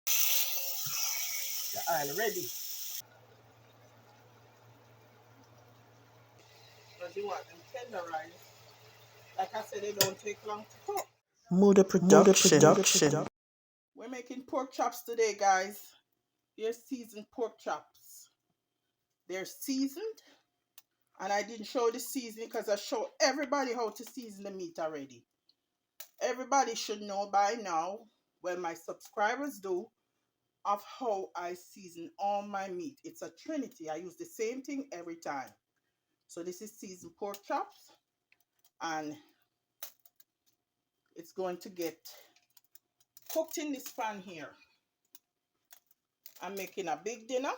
The oil ready. Because you want them tenderized. Like I said, they don't take long to cook. Mood production. We're making pork chops today, guys. They're seasoned pork chops. They're seasoned. And I didn't show the seasoning because I showed everybody how to season the meat already. Everybody should know by now, well, my subscribers do, of how I season all my meat. It's a trinity. I use the same thing every time. So this is seasoned pork chops. And it's going to get cooked in this pan here. I'm making a big dinner,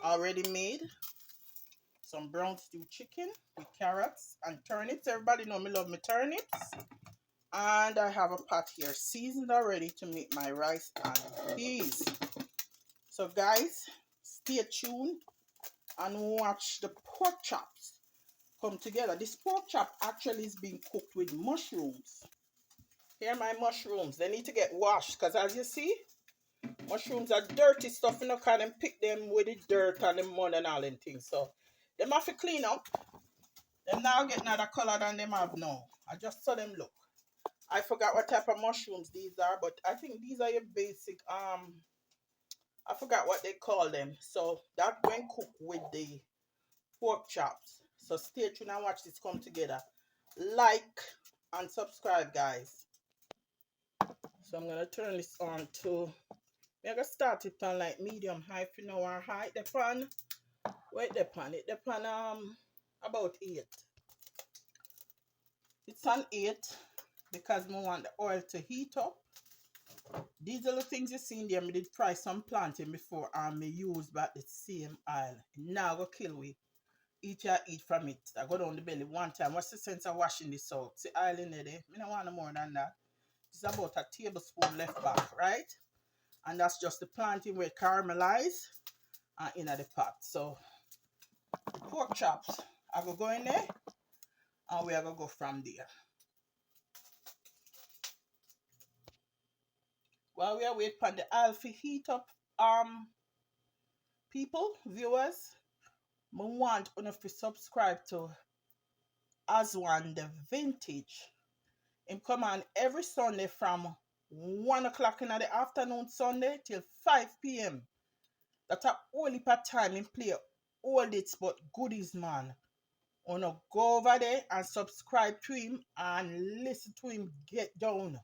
already made. Some brown stew chicken with carrots and turnips. Everybody know me love my turnips. And I have a pot here seasoned already to make my rice and peas. So guys, stay tuned and watch the pork chops come together. This pork chop actually is being cooked with mushrooms. Here are my mushrooms. They need to get washed because as you see, mushrooms are dirty stuff. You know, kind of pick them with the dirt and the mud and all them things. So them have to clean up. Them now get another color than them have now. I just saw them look. I forgot what type of mushrooms these are, but I think these are your basic I forgot what they call them. So that when cooked with the pork chops. So stay tuned and watch this come together. Like and subscribe, guys. So I'm gonna turn this on to I'm gonna start it on like medium high for now or high. The pan, wait the pan. It the pan about 8. It's on 8 because I want the oil to heat up. These are the things you see in there. I did try some planting before and I use but the same oil. Now I go kill we. Eat from it. I go down the belly one time. What's the sense of washing this out? See oil in there. I don't want no more than that. It's about a tablespoon left back, right? And that's just the planting where it caramelize and in the pot. So the pork chops, I go in there and we are gonna go from there. While we are waiting for the oil to heat up, people, viewers, I want you to subscribe to Aswan the Vintage. Him come on every Sunday from 1 o'clock in the afternoon Sunday till 5 p.m. That's a whole heap of time him play all this but goodies, man. Wanna go over there and subscribe to him and listen to him get down.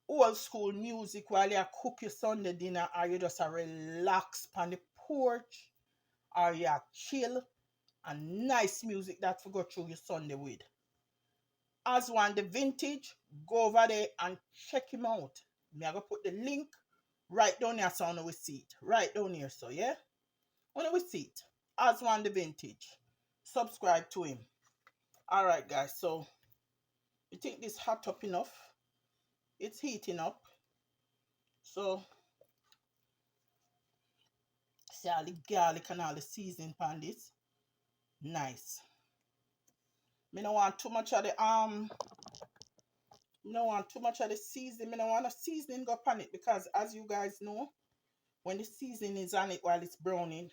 Old school music while you cook your Sunday dinner or you just a relax on the porch or you chill and nice music that for go through your Sunday with. Aswan the Vintage, go over there and check him out. Me I go put the link right down here so we see it. Right down here, so yeah. When we see it. Aswan the Vintage. Subscribe to him. Alright guys, so you think this hot up enough? It's heating up. So see all the garlic and all the seasoning on this. Nice. Me don't want too much of the me don't want too much of the seasoning. Me don't want a seasoning go on it because as you guys know, when the seasoning is on it while it's browning,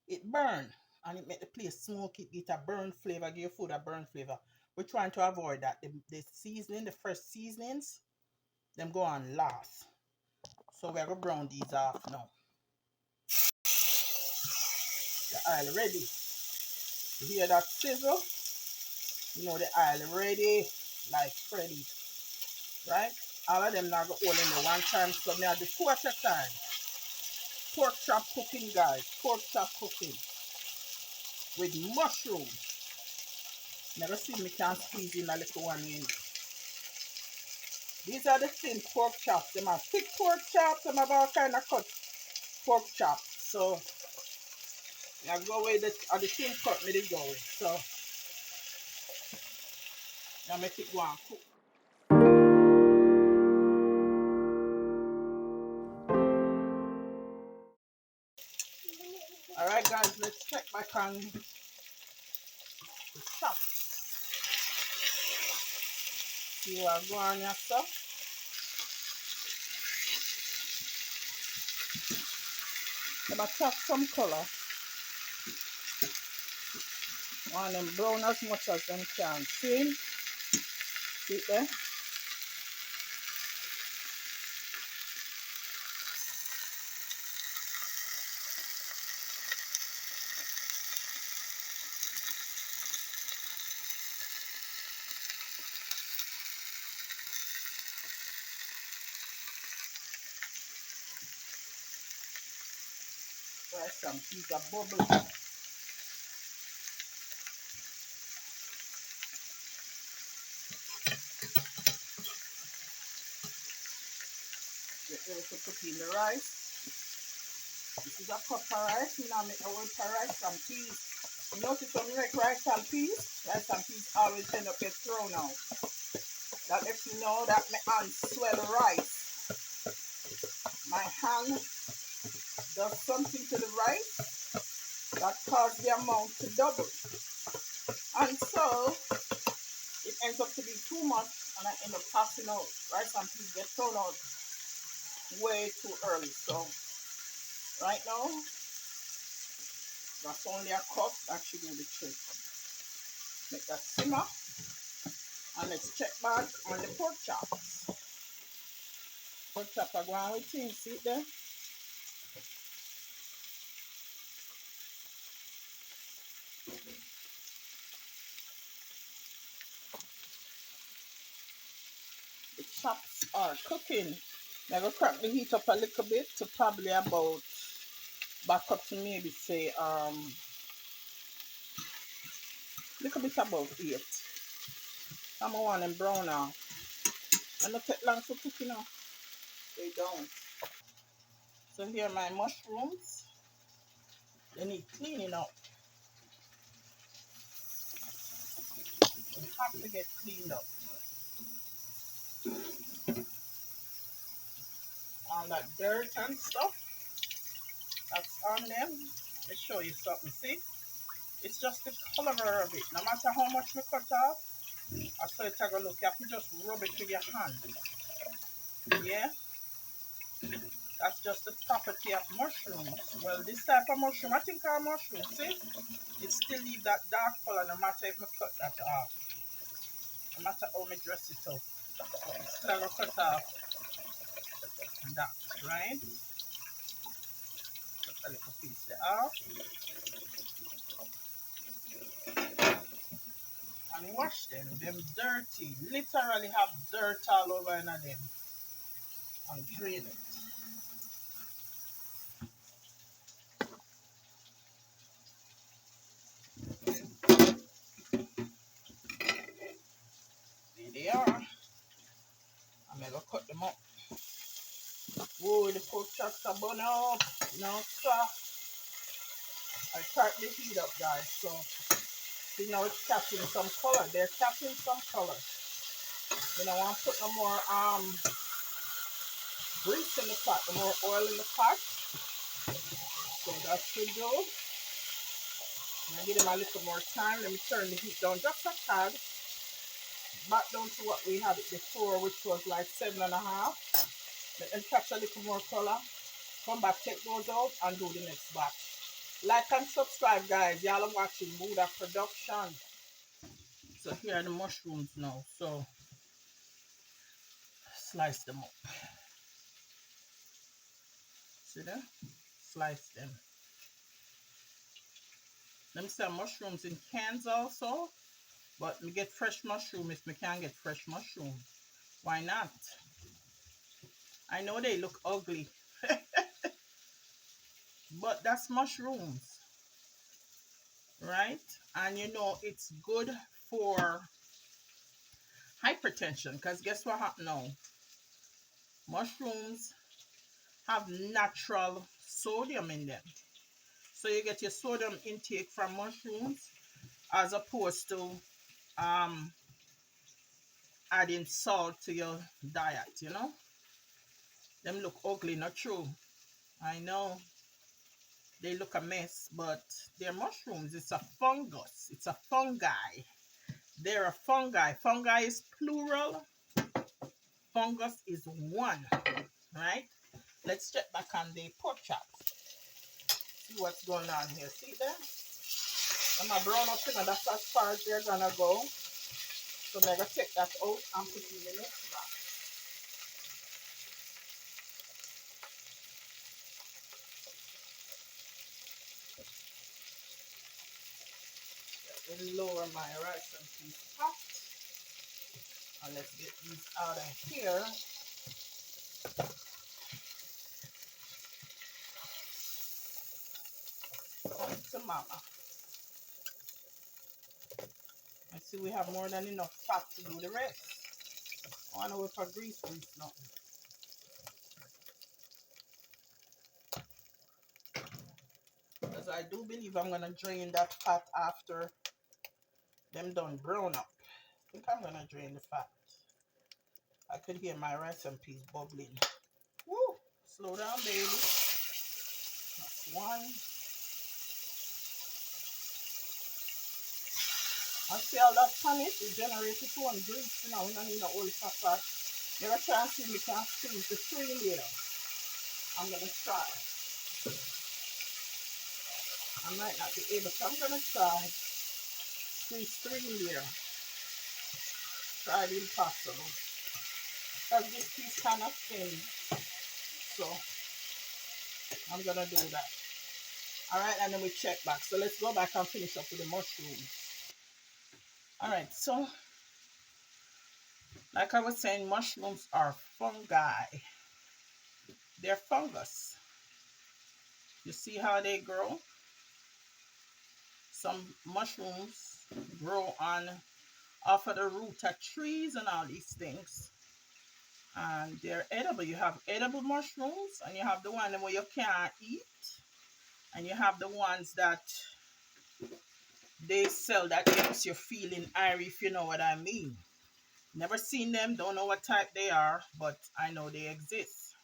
it burn and it make the place smoky. It get a burn flavor, give your food a burn flavor. We're trying to avoid that. The seasoning, the first seasonings, them go on last. So we're gonna brown these off now. The oil ready. You hear that sizzle? You know the oil ready, like Freddy, right? All of them now go all in the one time. So now the 2 at a time. Pork chop cooking, guys. Pork chop cooking with mushroom. Never see me can squeeze in a little one in. These are the thin pork chops. Them are thick pork chops. Them have all kind of cut pork chops. So I go with the thin cut me they go with. So I make it go and cook. Alright guys, let's check back on the chops. See what I'm going after. I'm gonna chop some color. Want them brown as much as them can. See? See it there? Try some piece of bubble. Get ready to put in the rice. This is a cup of rice. You know, I make a whole of rice and peas. You notice when you make rice and peas always end up get thrown out. That lets you know that my hand swell rice. My hand does something to the rice that causes the amount to double. And so it ends up to be too much and I end up passing out. Rice and peas get thrown out way too early. So right now, that's only a cup. That should do the trick. Make that simmer. And let's check back on the pork chops. Pork chop are going with things. See it there? The chops are cooking. Now I'm going to crack the heat up a little bit to probably about back up to maybe say little bit above 8. I'm gonna want them brown now. And not take long for cooking now. They don't. So here are my mushrooms. They need cleaning up. They have to get cleaned up. All that dirt and stuff that's on them. Let me show you something. See? It's just the color of it. No matter how much we cut off, I saw it take a look. You have to just rub it with your hand. Yeah? That's just the property of mushrooms. Well, this type of mushroom, I think our mushroom, see? It still leave that dark color no matter if I cut that off. No matter how I dress it up. It's still gonna cut off that, right? Cut a little piece there off. And wash them. Them dirty. Literally have dirt all over in them. And drain it. There they are. I'm gonna cut them up. Whoa, the pork chops are burn up. No, sir. I cracked the heat up, guys. So, see now it's catching some color. They're catching some color. You know, I want to put no more grease in the pot, no more oil in the pot. So that should do. I'm gonna give them a little more time. Let me turn the heat down just a tad. Back down to what we had it before, which was like 7.5. Let them catch a little more color. Come back, take those out, and do the next batch. Like and subscribe, guys. Y'all are watching Buddha Production. So here are the mushrooms now. So slice them up. See there? Slice them. Let me sell mushrooms in cans also. But me get fresh mushroom if me can't get fresh mushroom. Why not? I know they look ugly. But that's mushrooms. Right? And you know it's good for hypertension. Because guess what happens now? Mushrooms have natural sodium in them. So you get your sodium intake from mushrooms as opposed to um, adding salt to your diet, you know? Them look ugly, not true. I know they look a mess, but they're mushrooms. It's a fungus. It's a fungi. They're a fungi. Fungi is plural. Fungus is one, right? Let's check back on the pork chops. see what's going on here. See there? I'm gonna brown up, you know, that's as far as they're gonna go. So I'm gonna take that out and put it in the next box. Let me lower my rice and peas pot. And let's get these out of here. On to mama. I see we have more than enough fat to do the rest. I wanna whip a grease nothing. Because I do believe I'm gonna drain that fat after them done brown up. I think I'm gonna drain the fat. I could hear my rice and peas bubbling. Woo! Slow down, baby. That's one. I see all that tonic is generated its own grease. You know, we don't need no oil fat. You ever try and see me can squeeze the 3 layer? I'm gonna try. I might not be able to. I'm gonna try. Squeeze 3 layer. Try the impossible. Because this piece kind of thin. So I'm gonna do that. Alright, and then we check back. So let's go back and finish up with the mushrooms. Alright, so like I was saying, mushrooms are fungi. They're fungus. You see how they grow? Some mushrooms grow on off of the root of trees and all these things. And they're edible. You have edible mushrooms and you have the one where you can't eat. And you have the ones that they sell that gets you feeling airy, if you know what I mean. Never seen them, don't know what type they are, but I know they exist.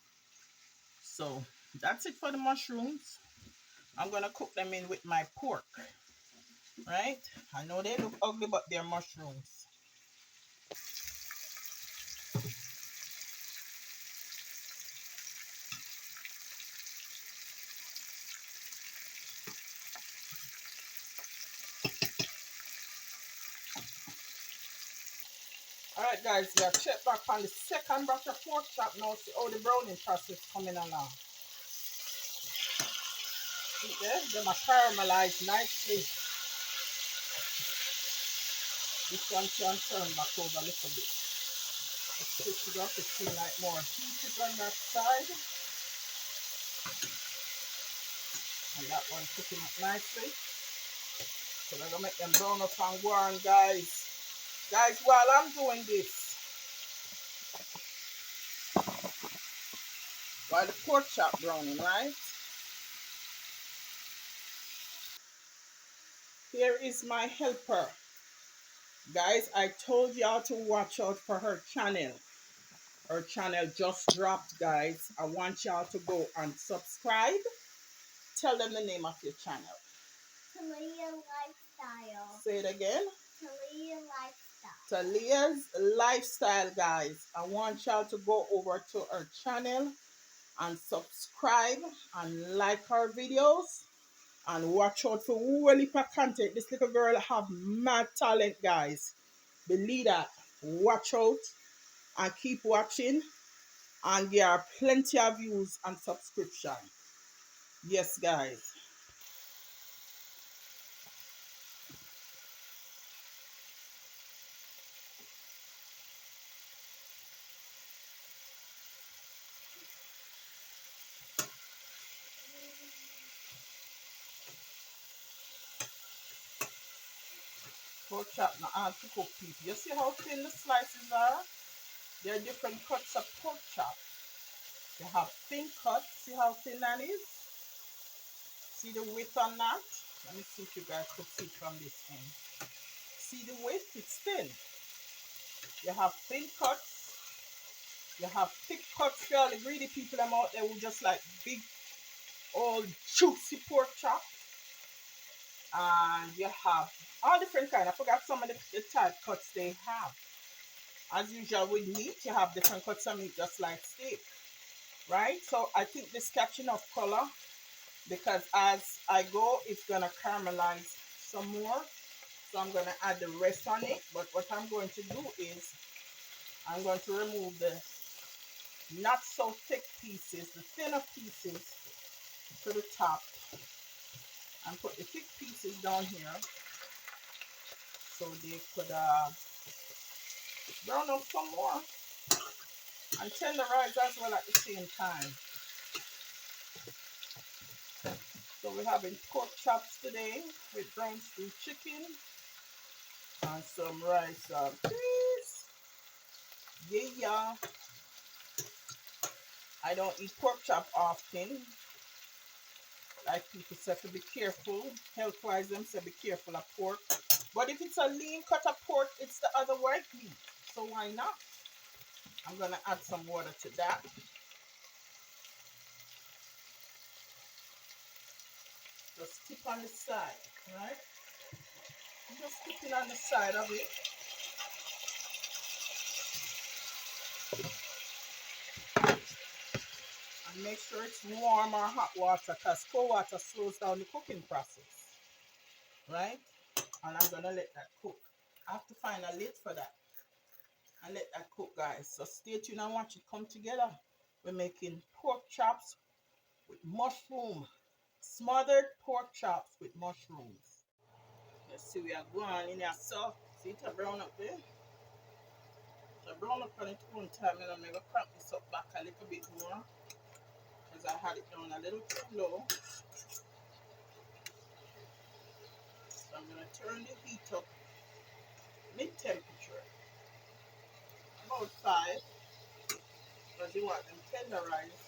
So that's it for the mushrooms. I'm gonna cook them in with my pork. Right? I know they look ugly, but they're mushrooms. Alright guys, we have checked back on the second batch of pork chop now. See how the browning process coming along. See there? Them are caramelized nicely. This one can turn back over a little bit. Let's switch it up. It seems like more heat is on that side. And that one cooking up nicely. So we're gonna make them brown up and go on, guys. Guys, while I'm doing this, while the pork chop browning, right? Here is my helper. Guys, I told y'all to watch out for her channel. Her channel just dropped, guys. I want y'all to go and subscribe. Tell them the name of your channel. Talia Lifestyle. Say it again. Talia Lifestyle. Talia's Lifestyle, guys. I want y'all to go over to her channel and subscribe and like her videos and watch out for whole heap of content. This little girl have mad talent, guys. Believe that. Watch out and keep watching, and there are plenty of views and subscription. Yes, guys. Pork chop not hard to cook, people. You see how thin the slices are? There are different cuts of pork chop. You have thin cuts. See how thin that is? See the width on that? Let me see if you guys could see from this end. See the width? It's thin. You have thin cuts. You have thick cuts for all the greedy people them out there who just like big, old, juicy pork chop. And you have all different kind. I forgot some of the type cuts they have. As usual with meat, you have different cuts of meat just like steak. Right? So I think this catching of color. because as I go, it's gonna caramelize some more. So I'm gonna add the rest on it. But what I'm going to do is I'm going to remove the not so thick pieces, the thinner pieces to the top, and put the thick pieces down here so they could brown up some more and tenderize as well at the same time. So we're having pork chops today with brown stew chicken and some rice and peas. Yeah. I don't eat pork chop often. Like people say to be careful. Health-wise, them say be careful of pork. But if it's a lean cut of pork, it's the other white meat. So why not? I'm gonna add some water to that. Just tip on the side, right? Just tipping on the side of it. And make sure it's warm or hot water because cold water slows down the cooking process. Right? And I'm gonna let that cook. I have to find a lid for that. And let that cook, guys. So stay tuned and watch it come together. We're making pork chops with mushroom. Smothered pork chops with mushrooms. Let's see, we are going in here. So, see it a brown up there? So brown up on its own time, and I'm going to crank this up back a little bit more. Because I had it down a little too low. So I'm going to turn the heat up mid-temperature. About 5. Because you want them tenderized.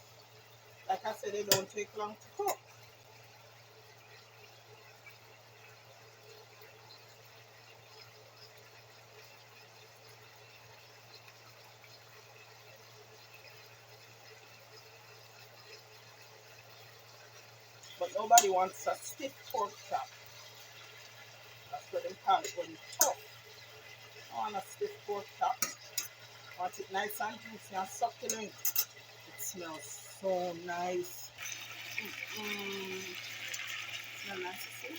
Like I said, they don't take long to cook. But nobody wants a stiff pork chop. That's what they call it when it's tough. I want a stiff pork chop. I want it nice and juicy and succulent. It smells so nice. Smell nice, see?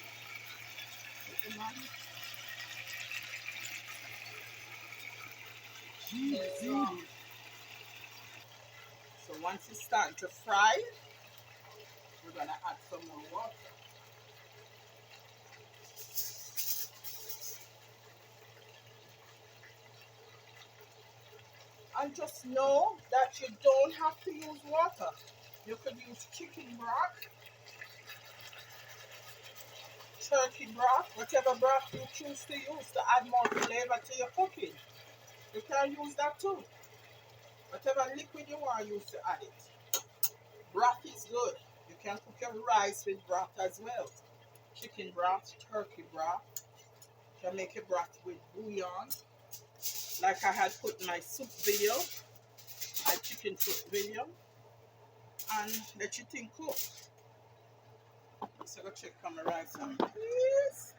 So once it's starting to fry, we're gonna add some more water. And just know that you don't have to use water. You could use chicken broth, turkey broth, whatever broth you choose to use to add more flavor to your cooking. You can use that too. Whatever liquid you want to use to add it. Broth is good. You can cook your rice with broth as well. Chicken broth, turkey broth. You can make your broth with bouillon. Like I had put in my soup video, my chicken soup video. And let your thing cook. So go check on my rice and please.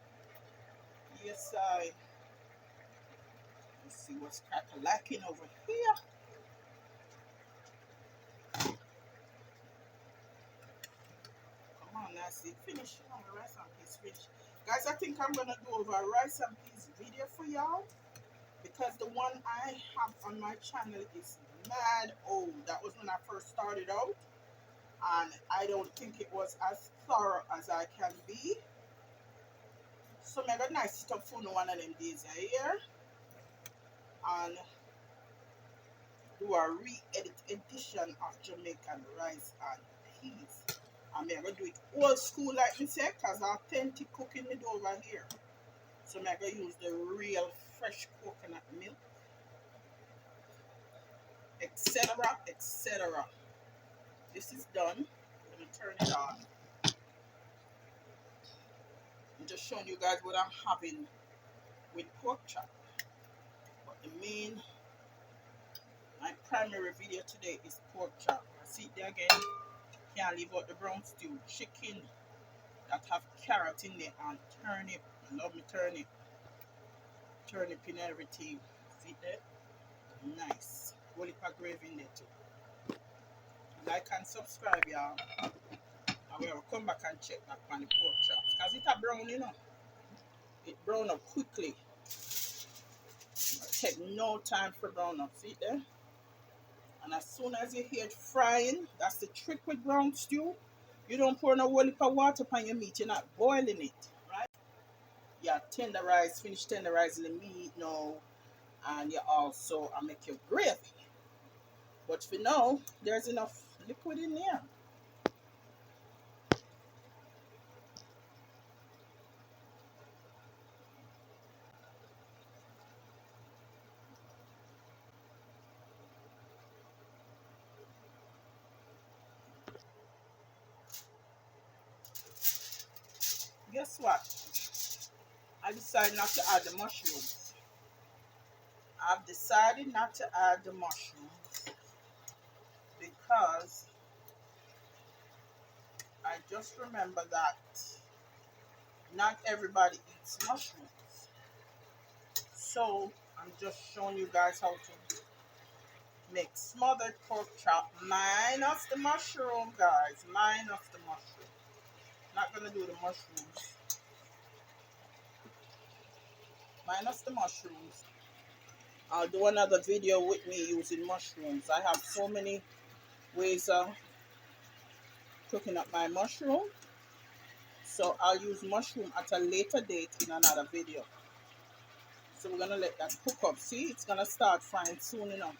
Yes, let's see what's crack-a-lacking over here. Come on, now see, finish on the rice and peas finish. Guys, I think I'm gonna do over a rice and peas video for y'all because the one I have on my channel is mad old. That was when I first started out, and I don't think it was as thorough as I can be. So I got nice stuff for one of them days here and do a re-edit edition of Jamaican rice and peas. I'm gonna do it old school like me say, cause authentic cooking me do over here. So I'm gonna use the real fresh coconut milk, etc., etc. This is done. I'm gonna turn it on. I'm just showing you guys what I'm having with pork chop. But my primary video today is pork chop. I see it there again. Can't leave out the brown stew chicken that have carrot in there and turnip. I love me turnip. Turnip in everything. See it there? Nice. Whole heap of gravy in there too. Like and subscribe, y'all. And we will come back and check back on the pork chops. Because it's a brown, you know. It brown up quickly. It take no time for brown up. See there? And as soon as you hear it frying, that's the trick with brown stew. You don't pour no whole heap of water upon your meat. You're not boiling it, right? You finish tenderizing the meat now. And you also make your gravy. But for now, there's enough liquid in there. Guess what? I decided not to add the mushrooms. I've decided not to add the mushrooms because I just remember that not everybody eats mushrooms. So I'm just showing you guys how to make smothered pork chop minus the mushroom, guys. Minus the mushroom. Not gonna do the mushrooms. Minus the mushrooms. I'll do another video with me using mushrooms. I have so many ways of cooking up my mushroom. So I'll use mushroom at a later date in another video. So we're gonna let that cook up. See, it's gonna start frying soon enough.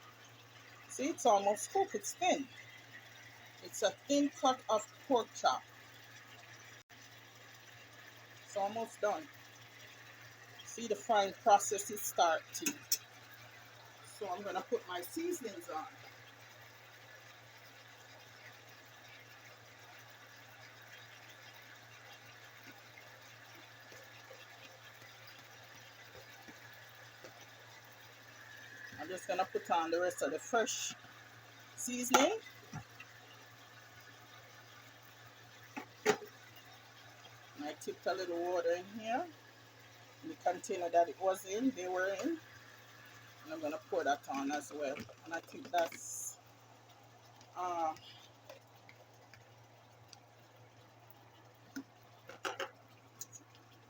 See, it's almost cooked. It's thin. It's a thin cut of pork chop. It's almost done. See, the frying process is starting. So I'm gonna put my seasonings on. I'm just gonna put on the rest of the fresh seasoning. And I tipped a little water in here. In the container that it was in, they were in. And I'm gonna pour that on as well. And I think that's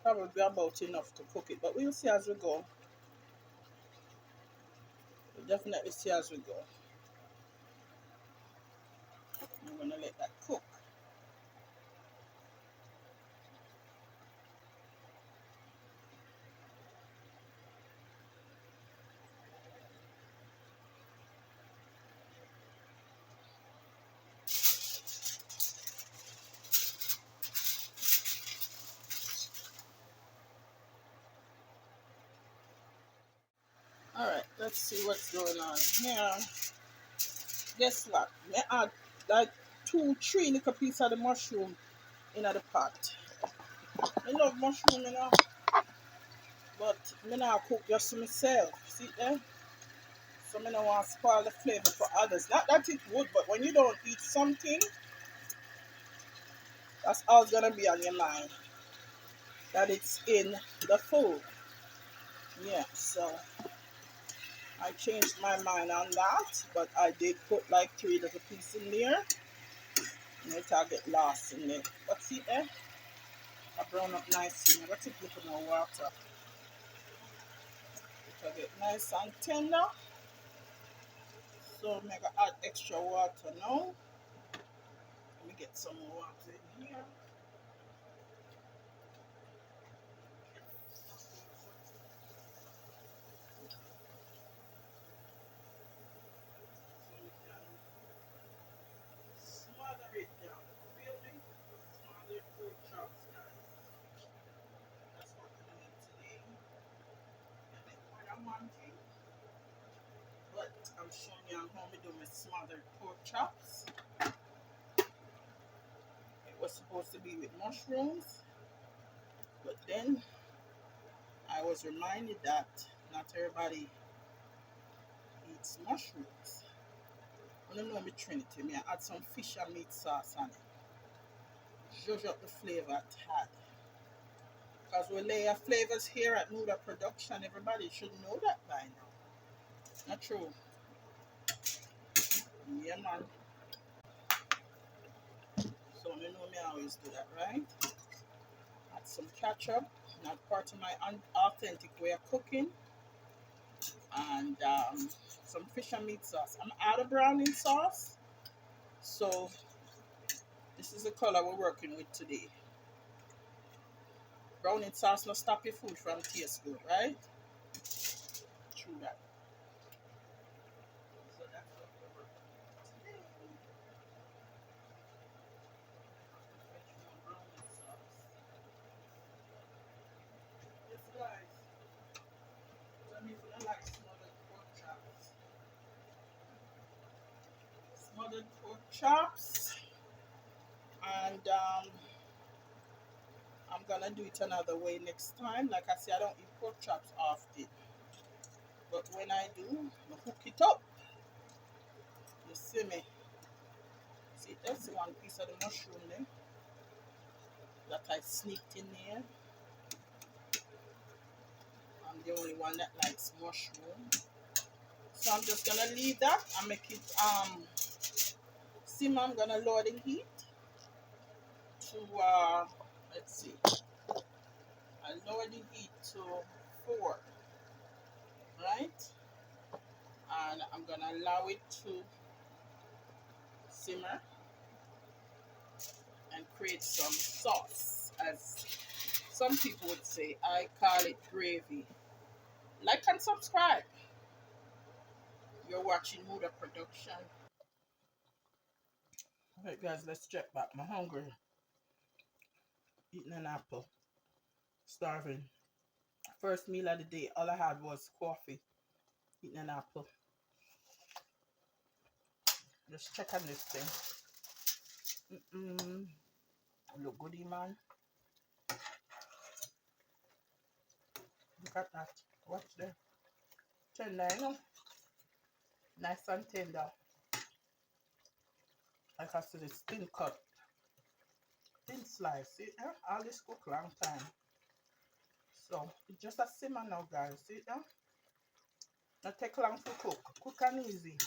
probably about enough to cook it. But we'll see as we go. We'll definitely see as we go. I'm gonna let that cook. Alright, let's see what's going on here. Guess what? I add like 2-3 little pieces of the mushroom in the pot. I love mushroom, you know. But I now cook just for myself. See there? So I don't want to spoil the flavor for others. Not that it would, but when you don't eat something, that's all gonna be on your mind. That it's in the food. Yeah, so I changed my mind on that, but I did put like 3 little pieces in there. And it'll get lost in there. But see there? I brown up nice. I'm gonna take a little more water. It'll get nice and tender. So I'm gonna add extra water now. Let me get some more water in here. Smother it down. Feel me? Smothered pork chops, guys. That's what we're doing today. And it's what I'm wanting. But I'm showing you how we do my smothered pork chops. It was supposed to be with mushrooms, but then I was reminded that not everybody eats mushrooms. I don't know my Trinity. I add some fish and meat sauce on it. Judge up the flavor it had. Because we layer flavors here at Muda Production. Everybody should know that by now. Not true. Yeah, man. So I know me how we always do that, right? Add some ketchup, not part of my authentic way of cooking, and some fish and meat sauce. I'm out of browning sauce, so this is the color we're working with today. Browning sauce no stop your food from taste good, right? True that. So that's what we're working with today. Fetch more browning sauce. Yes, guys. Tell me if you don't like smothered pork chops. Smothered pork chops, and I'm gonna do it another way next time. Like I say, I don't eat pork chops often, but when I do, I hook it up. You see me? See, that's one piece of the mushroom there that I sneaked in there. I'm the only one that likes mushroom, so I'm just gonna leave that and make it simmer. I'm gonna lower the heat to let's see, I lower the heat to 4, right? And I'm gonna allow it to simmer and create some sauce, as some people would say. I call it gravy. Like and subscribe. You're watching Muda Production. Alright guys, let's check back. I'm hungry. Eating an apple. Starving. First meal of the day, all I had was coffee. Eating an apple. Just check on this thing. Look goody, man. Look at that. Watch there. Tender, you know? Nice and tender. Like I said, it's thin cut. Thin slice. See, all this cook long time. So, it's just a simmer now, guys. See that? Not take long to cook. Cook and easy.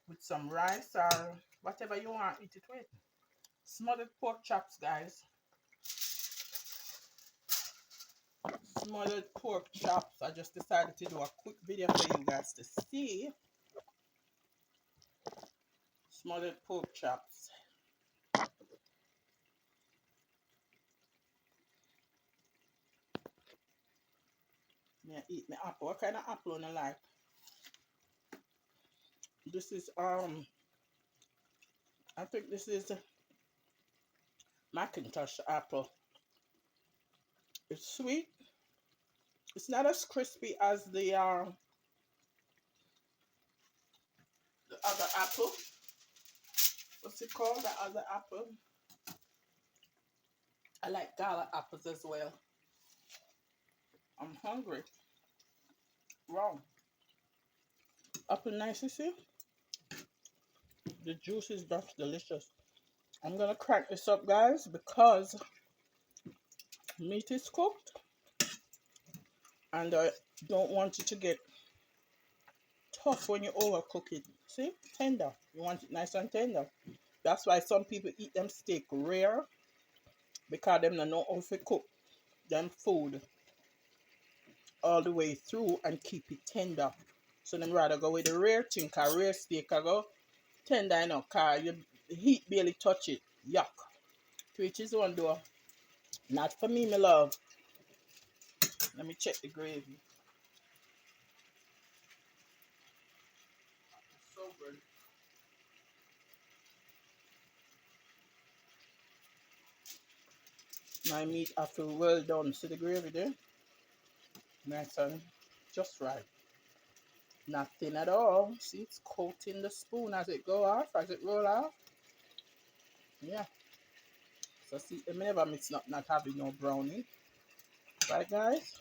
With some rice or whatever you want to eat it with. Smothered pork chops, guys. Smothered pork chops. I just decided to do a quick video for you guys to see. Smothered pork chops. Yeah, eat my apple. What kind of apple do you like? This is I think this is Macintosh apple. It's sweet. It's not as crispy as the other apple. What's it called? The other apple. I like gala apples as well. I'm hungry. Wow. Apple nice, you see? The juice is just delicious. I'm gonna crack this up, guys, because meat is cooked and I don't want it to get tough when you overcook it. See? Tender. You want it nice and tender. That's why some people eat them steak rare, because them don't know how to cook them food all the way through and keep it tender. So them rather go with the rare thing, cause rare steak I go tender enough, cause your heat barely touch it. Yuck. To each his own though. Not for me, my love. Let me check the gravy. So good. My meat I feel well done. See the gravy there? Nice and just right. Not thin at all. See, it's coating the spoon as it go off, as it roll off. Yeah. So see, I never mix not having no browning. Right, guys?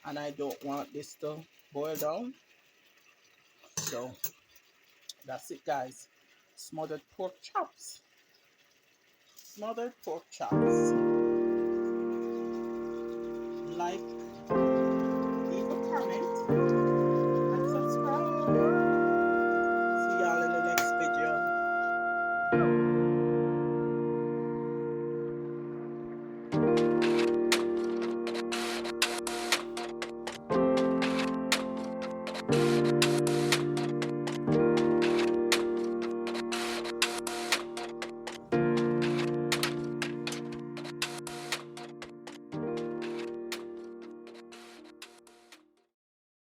And I don't want this to boil down. So that's it, guys. Smothered pork chops. Smothered pork chops. Like, leave a comment, and subscribe. See y'all in the next video.